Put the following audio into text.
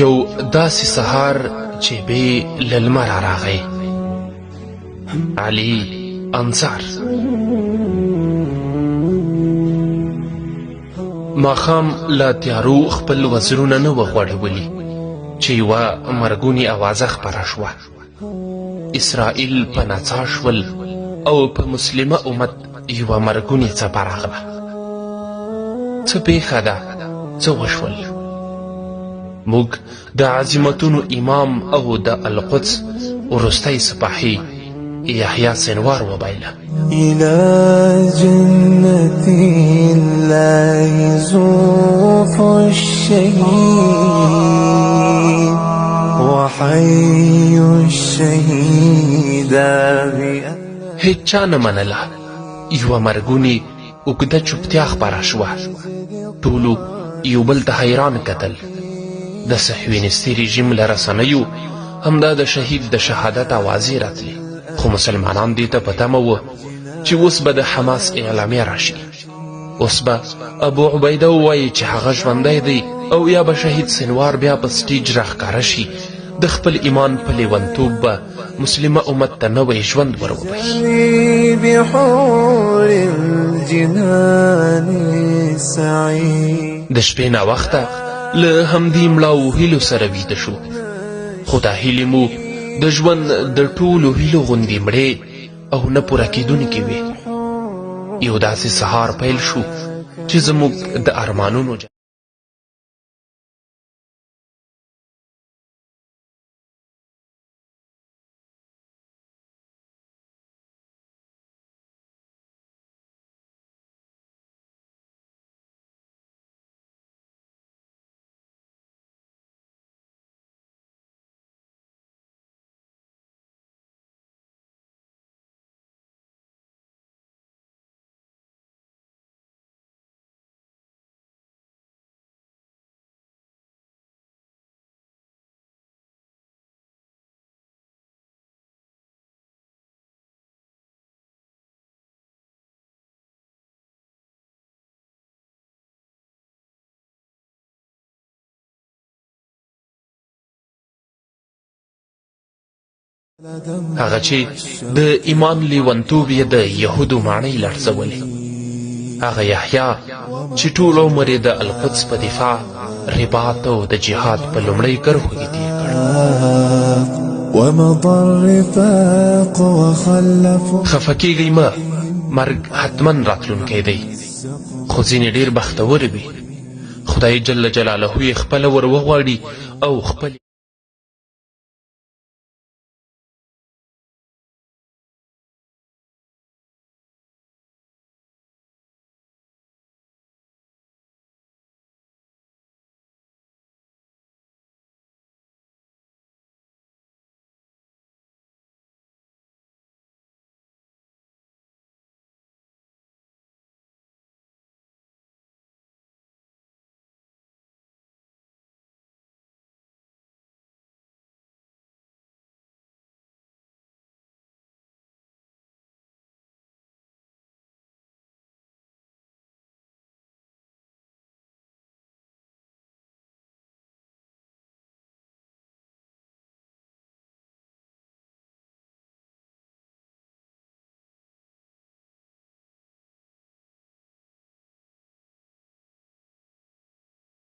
یو داسې سهار چې بې له لمره راغی. علي انصار. ماښام له تیارو خپل وزرونه نه وه غوړولي چې یوه مرګونې اوازه خپره شوه. اسرائیل په نڅا شول او په مسلمه امت یوه مرګونې څپه راغله. څه پېښه ده؟ څه وشول؟ موږ د عظمتونو امام او د القدس وروستی سپاهي یحیی سنوار وبایله. إلى جنة الله زوف الشهيد وحي الشهيد. هیچ چا نه منله. یوه مرګونې اوږده چوپتیا خپره شوه. ټولو یو بل ته حیران کتل. د صهیونیستي رژیم له رسنیو همدا د شهید د شهادت اوازې راتلې، خو مسلمانان دې ته په تمه وه چې اوس به د حماس اعلامیه راشي. اوس به ابو عبیده ووایي چې هغه ژوندی دی، او یا به شهید سنوار بیا په سټیج راښکاره شي. د خپل ایمان په لیونتوب به مسلمه امت ته نوی ژوند ور وبخي. د شپې ناوخته له همدې مړاوو هیلو سره ویده شو، خو دا هیلې مو د ژوند د ټولو هیلو غوندې مړې او نه پوره کېدونکې وې. یو داسې سهار پیل شو چې زموږ د ارمانونو هغه چې د ایمان لیونتوب یې د یهودو ماڼۍ لړزولې، هغه یحیی چې ټول عمر یې د القدس په دفاع، رباط او د جهاد په لومړۍ کرښو کې تېر کړ. خفه کېږئ مه، مرګ حتما راتلونکی دی، خو ځینې ډېر بختور وي. خدای جل جلاله یې خپله ور وغواړي او خپل